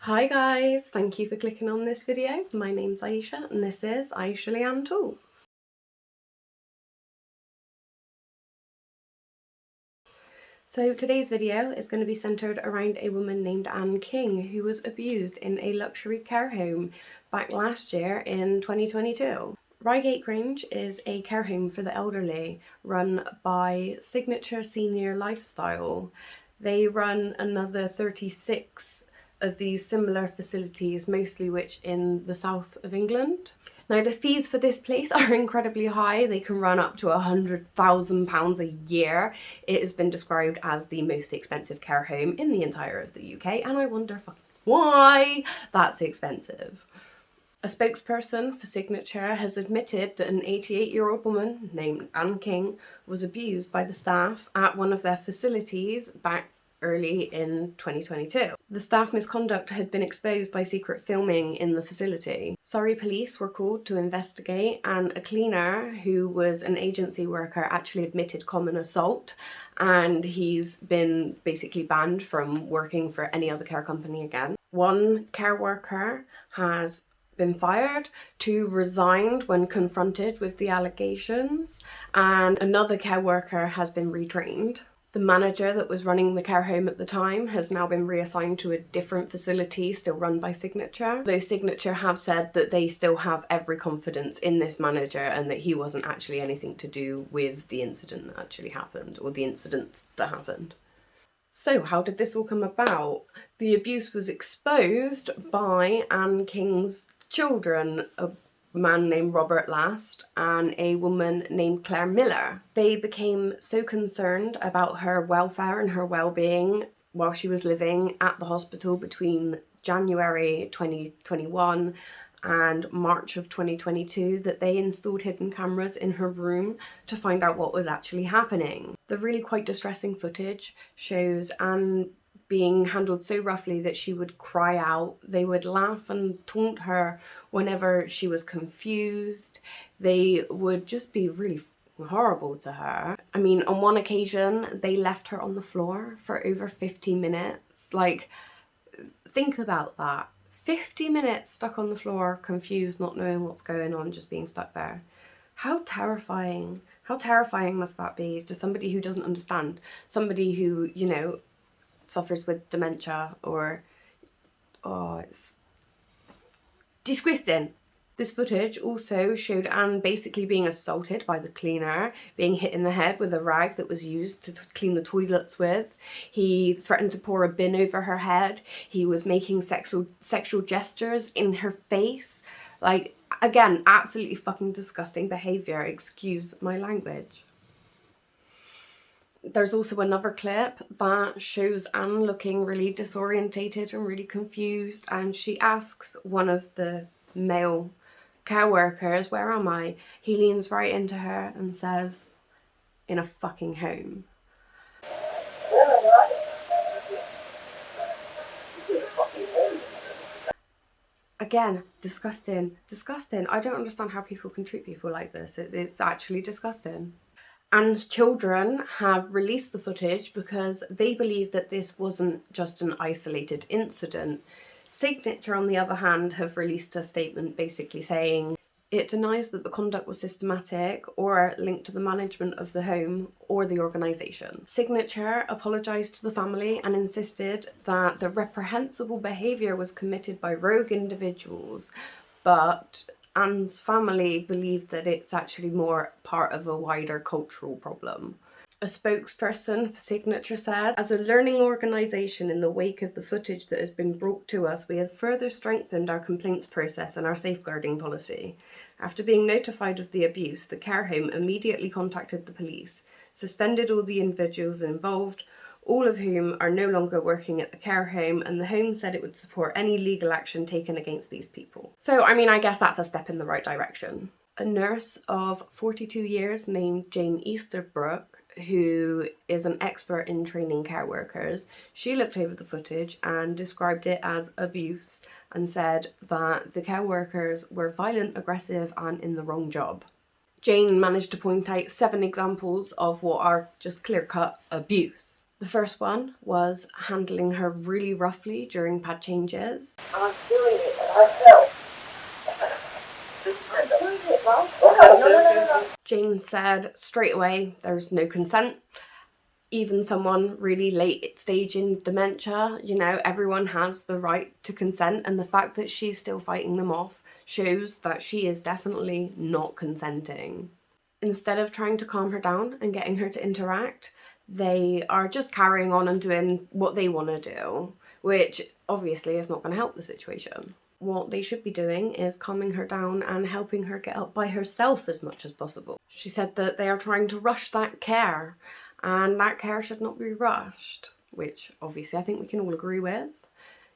Hi guys, thank you for clicking on this video. My name's Aisha and this is aishaleeanntalks. So today's video is going to be centred around a woman named Anne King who was abused in a luxury care home back last year in 2022. Reigate Grange is a care home for the elderly run by Signature Senior Lifestyle. They run another 36 of these similar facilities, mostly which in the south of England. Now the fees for this place are incredibly high. They can run up to £100,000 a year. It has been described as the most expensive care home in the entire of the UK, and I wonder why that's expensive. A spokesperson for Signature has admitted that an 88-year-old woman named Anne King was abused by the staff at one of their facilities back early in 2022. The staff misconduct had been exposed by secret filming in the facility. Surrey police were called to investigate, and a cleaner who was an agency worker actually admitted common assault, and he's been basically banned from working for any other care company again. One care worker has been fired, two resigned when confronted with the allegations, and another care worker has been retrained. The manager that was running the care home at the time has now been reassigned to a different facility still run by Signature, though Signature have said that they still have every confidence in this manager and that he wasn't actually anything to do with the incident that actually happened, or the incidents that happened. So how did this all come about? The abuse was exposed by Anne King's children, a man named Robert Last and a woman named Claire Miller. They became so concerned about her welfare and her well-being while she was living at the hospital between January 2021 and March of 2022 that they installed hidden cameras in her room to find out what was actually happening. The really quite distressing footage shows Anne being handled so roughly that she would cry out. They would laugh and taunt her whenever she was confused. They would just be really horrible to her. I mean, on one occasion, they left her on the floor for over 50 minutes. Like, think about that. 50 minutes stuck on the floor, confused, not knowing what's going on, just being stuck there. How terrifying must that be to somebody who doesn't understand? Somebody who, you know, suffers with dementia or, oh, it's disgusting. This footage also showed Anne basically being assaulted by the cleaner, being hit in the head with a rag that was used to clean the toilets with. He threatened to pour a bin over her head. He was making sexual gestures in her face. Like, again, absolutely fucking disgusting behaviour. Excuse my language. There's also another clip that shows Anne looking really disorientated and really confused, and she asks one of the male care workers, "Where am I?" He leans right into her and says, "In a fucking home." Again, disgusting. I don't understand how people can treat people like this. It's actually disgusting. Anne's children have released the footage because they believe that this wasn't just an isolated incident. Signature, on the other hand, have released a statement basically saying it denies that the conduct was systematic or linked to the management of the home or the organisation. Signature apologised to the family and insisted that the reprehensible behaviour was committed by rogue individuals, but Anne's family believe that it's actually more part of a wider cultural problem. A spokesperson for Signature said, "As a learning organisation, in the wake of the footage that has been brought to us, we have further strengthened our complaints process and our safeguarding policy. After being notified of the abuse, the care home immediately contacted the police, suspended all the individuals involved, all of whom are no longer working at the care home, and the home said it would support any legal action taken against these people." So, I mean, I guess that's a step in the right direction. A nurse of 42 years named Jane Easterbrook, who is an expert in training care workers, she looked over the footage and described it as abuse and said that the care workers were violent, aggressive, and in the wrong job. Jane managed to point out 7 examples of what are just clear-cut abuse. The first one was handling her really roughly during pad changes. I'm doing it, and I felt. No. Jane said straight away there's no consent. Even someone really late stage in dementia, you know, everyone has the right to consent, and the fact that she's still fighting them off shows that she is definitely not consenting. Instead of trying to calm her down and getting her to interact, they are just carrying on and doing what they want to do, which obviously is not going to help the situation. What they should be doing is calming her down and helping her get up by herself as much as possible. She said that they are trying to rush that care, and that care should not be rushed, which obviously I think we can all agree with.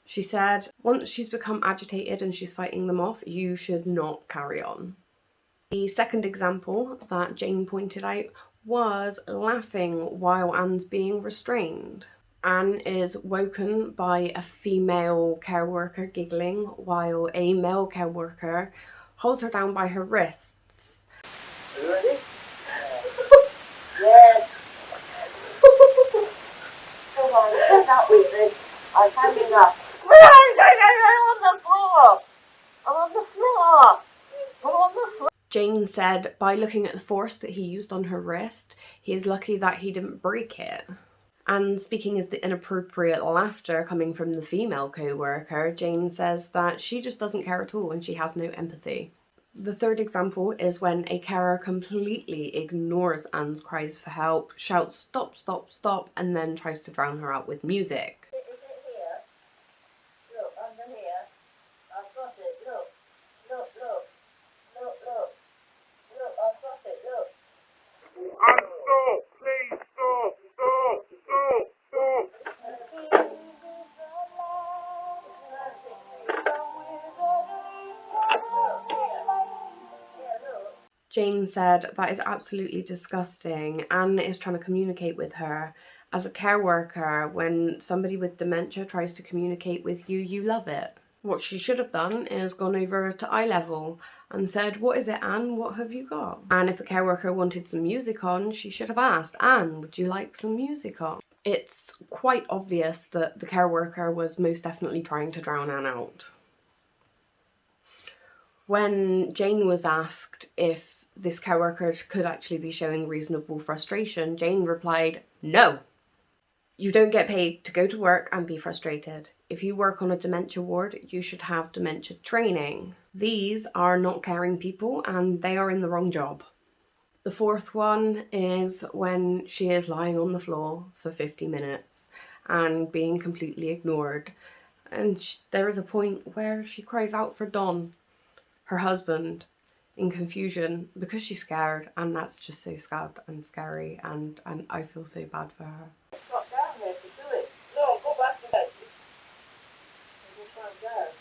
She said once she's become agitated and she's fighting them off, you should not carry on. The second example that Jane pointed out was laughing while Anne's being restrained. Anne is woken by a female care worker giggling while a male care worker holds her down by her wrists. Are you ready? Yes. Come on, get out with me. I'm standing up. I'm on the floor. I'm on the floor. I'm on the floor. Jane said by looking at the force that he used on her wrist, he is lucky that he didn't break it. And speaking of the inappropriate laughter coming from the female co-worker, Jane says that she just doesn't care at all and she has no empathy. The third example is when a carer completely ignores Anne's cries for help, shouts stop, stop, stop, and then tries to drown her out with music. Is it here? Look, under here. I've got it. Look. Look, look. Look, look. Look, I've got it. Look. And stop, please, stop, stop, stop, stop. Jane said that is absolutely disgusting. Anne is trying to communicate with her. As a care worker, when somebody with dementia tries to communicate with you, you love it. What she should have done is gone over to eye level and said, "What is it, Anne? What have you got?" And if the care worker wanted some music on, she should have asked, "Anne, would you like some music on?" It's quite obvious that the care worker was most definitely trying to drown Anne out. When Jane was asked if this care worker could actually be showing reasonable frustration, Jane replied, "No. You don't get paid to go to work and be frustrated. If you work on a dementia ward, you should have dementia training. These are not caring people and they are in the wrong job." The fourth one is when she is lying on the floor for 50 minutes and being completely ignored. And there is a point where she cries out for Don, her husband, in confusion because she's scared, and that's just so sad and scary, and I feel so bad for her. Got down there to do it. No, go back to bed. Just like that.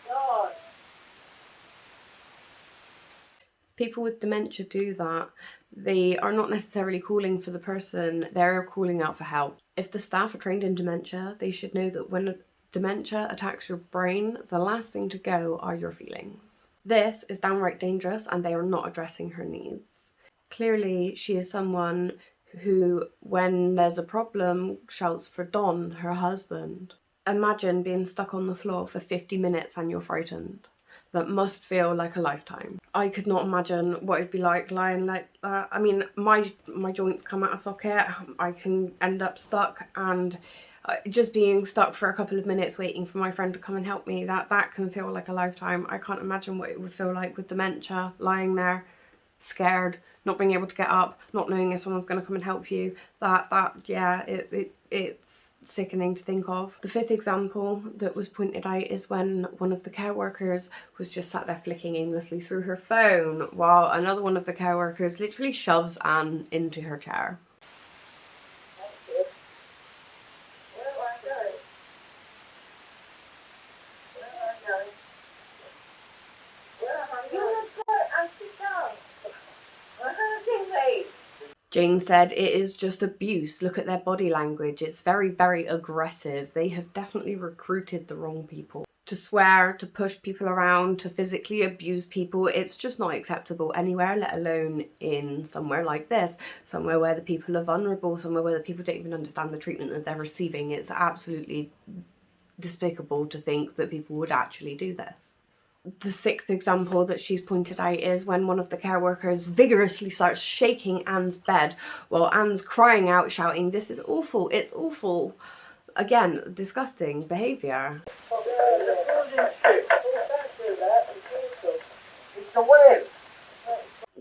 God. People with dementia do that. They are not necessarily calling for the person, they're calling out for help. If the staff are trained in dementia, they should know that when dementia attacks your brain, the last thing to go are your feelings. This is downright dangerous and they are not addressing her needs. Clearly, she is someone who, when there's a problem, shouts for Don, her husband. Imagine being stuck on the floor for 50 minutes and you're frightened. That must feel like a lifetime. I could not imagine what it'd be like lying like that. I mean, my joints come out of socket. I can end up stuck, and just being stuck for a couple of minutes waiting for my friend to come and help me, that can feel like a lifetime. I can't imagine what it would feel like with dementia, lying there, scared, not being able to get up, not knowing if someone's going to come and help you. It's sickening to think of. The fifth example that was pointed out is when one of the care workers was just sat there flicking aimlessly through her phone while another one of the care workers literally shoves Anne into her chair. Jane said it is just abuse. Look at their body language. It's very, very aggressive. They have definitely recruited the wrong people. to swear, to push people around, to physically abuse people. It's just not acceptable anywhere, let alone in somewhere like this, somewhere where the people are vulnerable, somewhere where the people don't even understand the treatment that they're receiving. It's absolutely despicable to think that people would actually do this. The sixth example that she's pointed out is when one of the care workers vigorously starts shaking Anne's bed while Anne's crying out, shouting, "This is awful, it's awful." Again, disgusting behaviour.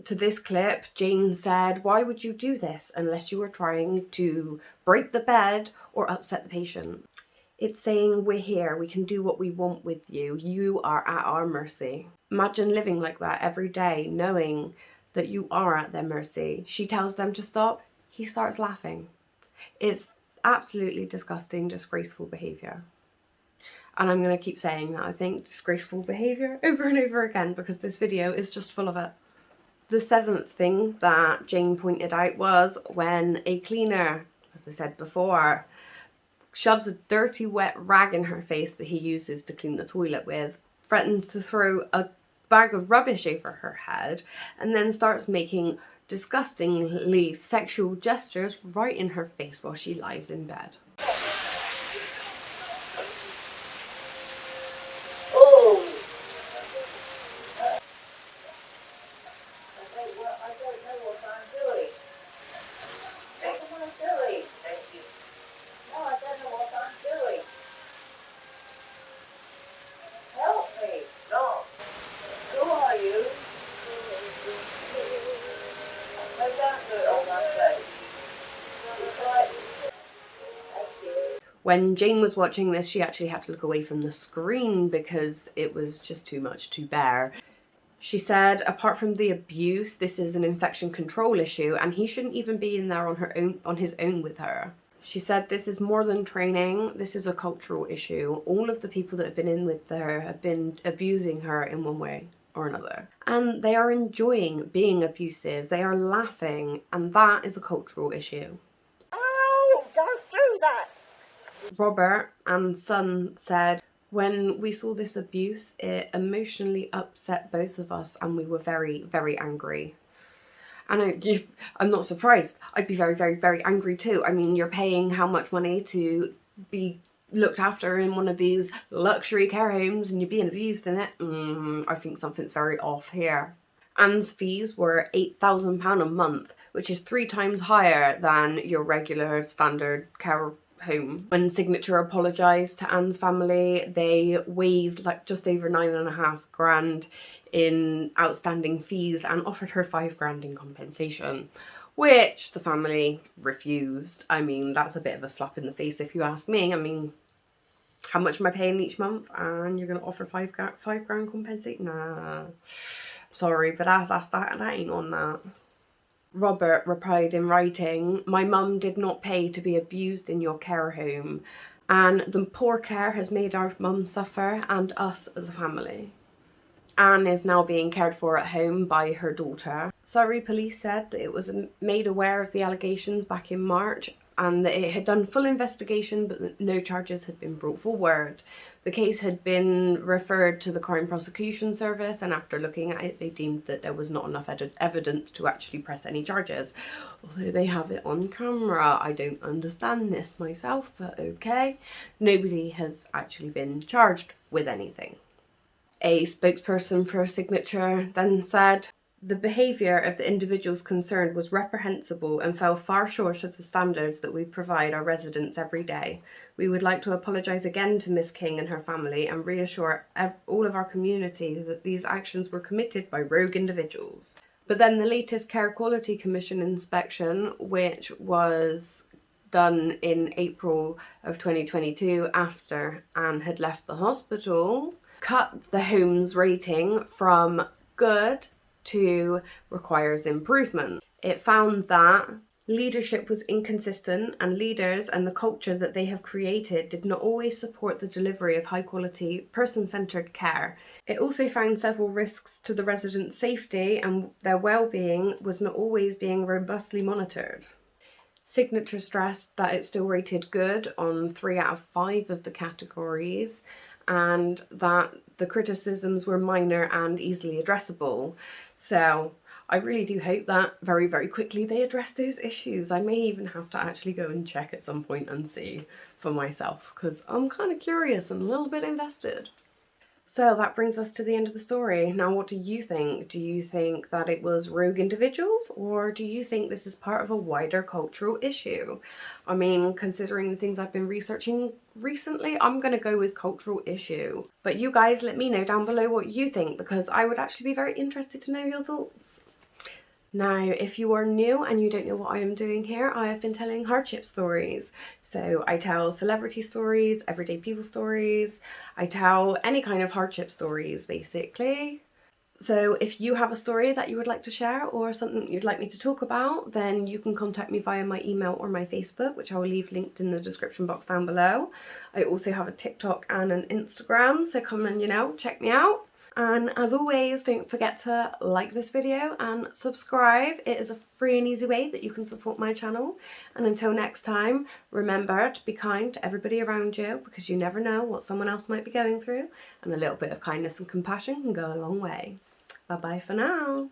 To this clip, Jane said, "Why would you do this unless you were trying to break the bed or upset the patient?" It's saying, we're here, we can do what we want with you, you are at our mercy. Imagine living like that every day, knowing that you are at their mercy. She tells them to stop, he starts laughing. It's absolutely disgusting, disgraceful behaviour. And I'm going to keep saying that, I think, disgraceful behaviour over and over again, because this video is just full of it. The seventh thing that Jane pointed out was when a cleaner, as I said before, shoves a dirty wet rag in her face that he uses to clean the toilet with, threatens to throw a bag of rubbish over her head, and then starts making disgustingly sexual gestures right in her face while she lies in bed. When Jane was watching this, she actually had to look away from the screen because it was just too much to bear. She said, apart from the abuse, this is an infection control issue and he shouldn't even be in there on his own with her. She said, this is more than training, this is a cultural issue. All of the people that have been in with her have been abusing her in one way or another. And they are enjoying being abusive, they are laughing, and that is a cultural issue. Oh, don't do that! Robert, Anne's son, said, when we saw this abuse, it emotionally upset both of us and we were very, very angry. And I'm not surprised. I'd be very, very, very angry too. I mean, you're paying how much money to be looked after in one of these luxury care homes and you're being abused in it? I think something's very off here. Anne's fees were £8,000 a month, which is 3 times higher than your regular standard care home. When Signature apologised to Anne's family, they waived like just over £9,500 in outstanding fees and offered her £5,000 in compensation, which the family refused. I mean, that's a bit of a slap in the face if you ask me. I mean, how much am I paying each month and you're going to offer £5,000 compensation? Nah, sorry, but that ain't on that. Robert replied in writing, my mum did not pay to be abused in your care home, and the poor care has made our mum suffer and us as a family. Anne is now being cared for at home by her daughter. Surrey police said that it was made aware of the allegations back in March and that it had done full investigation but that no charges had been brought forward. The case had been referred to the Crime Prosecution Service, and after looking at it they deemed that there was not enough evidence to actually press any charges. Although they have it on camera, I don't understand this myself, but okay. Nobody has actually been charged with anything. A spokesperson for Signature then said, the behaviour of the individuals concerned was reprehensible and fell far short of the standards that we provide our residents every day. We would like to apologise again to Miss King and her family and reassure all of our community that these actions were committed by rogue individuals. But then the latest Care Quality Commission inspection, which was done in April of 2022 after Anne had left the hospital, cut the home's rating from good to requires improvement. It found that leadership was inconsistent and leaders and the culture that they have created did not always support the delivery of high quality, person-centred care. It also found several risks to the residents' safety and their well-being was not always being robustly monitored. Signature stressed that it still rated good on 3 out of 5 of the categories, and that the criticisms were minor and easily addressable. So I really do hope that very, very quickly they address those issues. I may even have to actually go and check at some point and see for myself, because I'm kind of curious and a little bit invested. So that brings us to the end of the story. Now, what do you think? Do you think that it was rogue individuals, or do you think this is part of a wider cultural issue? I mean, considering the things I've been researching recently, I'm going to go with cultural issue. But you guys let me know down below what you think, because I would actually be very interested to know your thoughts. Now, if you are new and you don't know what I am doing here, I have been telling hardship stories. So I tell celebrity stories, everyday people stories, I tell any kind of hardship stories, basically. So if you have a story that you would like to share or something you'd like me to talk about, then you can contact me via my email or my Facebook, which I will leave linked in the description box down below. I also have a TikTok and an Instagram, so come and, check me out. And as always, don't forget to like this video and subscribe. It is a free and easy way that you can support my channel. And until next time, remember to be kind to everybody around you, because you never know what someone else might be going through, and a little bit of kindness and compassion can go a long way. Bye bye for now.